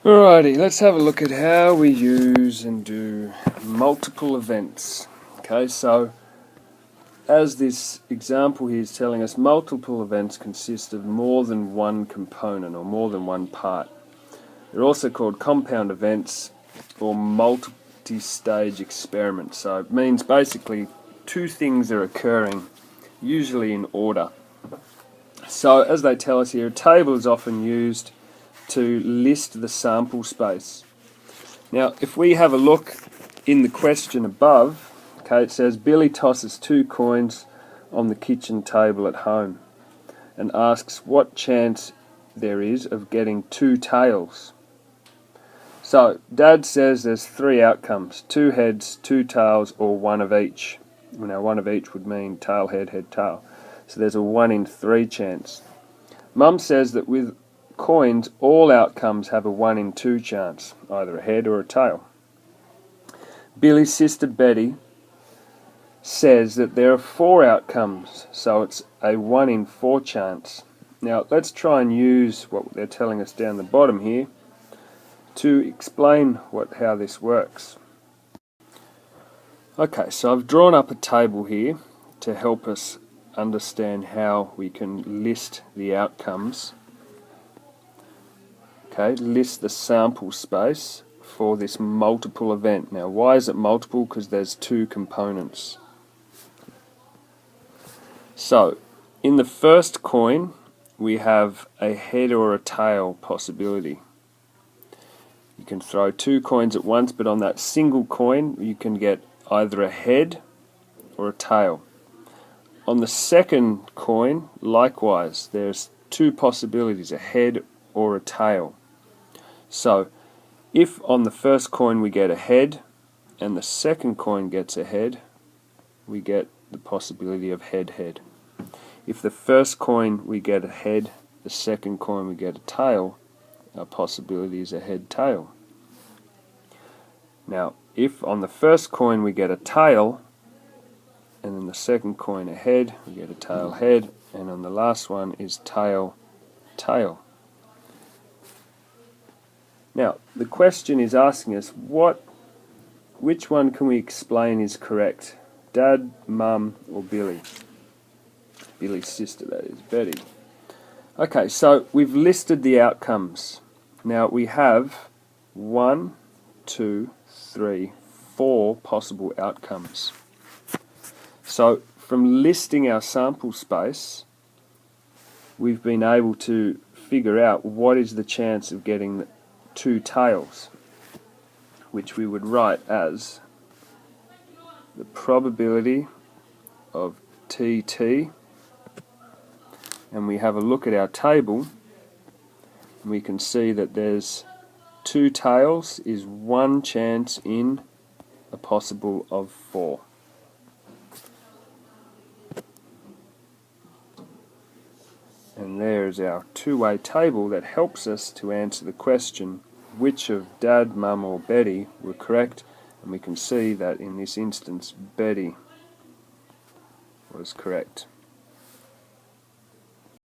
Alrighty, let's have a look at how we use and do multiple events. Okay, so as this example here is telling us, multiple events consist of more than one component or more than one part. They're also called compound events or multi-stage experiments. So it means basically two things are occurring, usually in order. So as they tell us here, a table is often used to list the sample space. Now, if we have a look in the question above, okay, it says Billy tosses 2 coins on the kitchen table at home and asks what chance there is of getting 2 tails. So, Dad says there's 3 outcomes: 2 heads, 2 tails, or 1 of each. Now, 1 of each would mean tail, head, head, tail. So there's a 1 in 3 chance. Mum says that with coins, all outcomes have a 1 in 2 chance, either a head or a tail. Billy's sister Betty says that there are 4 outcomes, so it's a 1 in 4 chance. Now let's try and use what they're telling us down the bottom here to explain how this works. Okay, so I've drawn up a table here to help us understand how we can list the outcomes. Okay, list the sample space for this multiple event. Now, why is it multiple? Because there's 2 components. So, in the first coin, we have a head or a tail possibility. You can throw 2 coins at once, but on that single coin, you can get either a head or a tail. On the second coin, likewise, there's 2 possibilities, a head or a tail. So, if on the first coin we get a head and the second coin gets a head, we get the possibility of head, head. If the first coin we get a head, the second coin we get a tail, our possibility is a head, tail. Now, if on the first coin we get a tail, and then the second coin a head, we get a tail, head, and on the last one is tail, tail. Now, the question is asking us which one can we explain is correct? Dad, Mum, or Billy? Billy's sister, that is, Betty. Okay, so we've listed the outcomes. Now we have 1, 2, 3, 4 possible outcomes. So from listing our sample space, we've been able to figure out what is the chance of getting 2 tails, which we would write as the probability of TT, and we have a look at our table and we can see that there's 2 tails is 1 chance in a possible of 4. And there's our 2-way table that helps us to answer the question which of Dad, Mum or Betty were correct, and we can see that in this instance Betty was correct.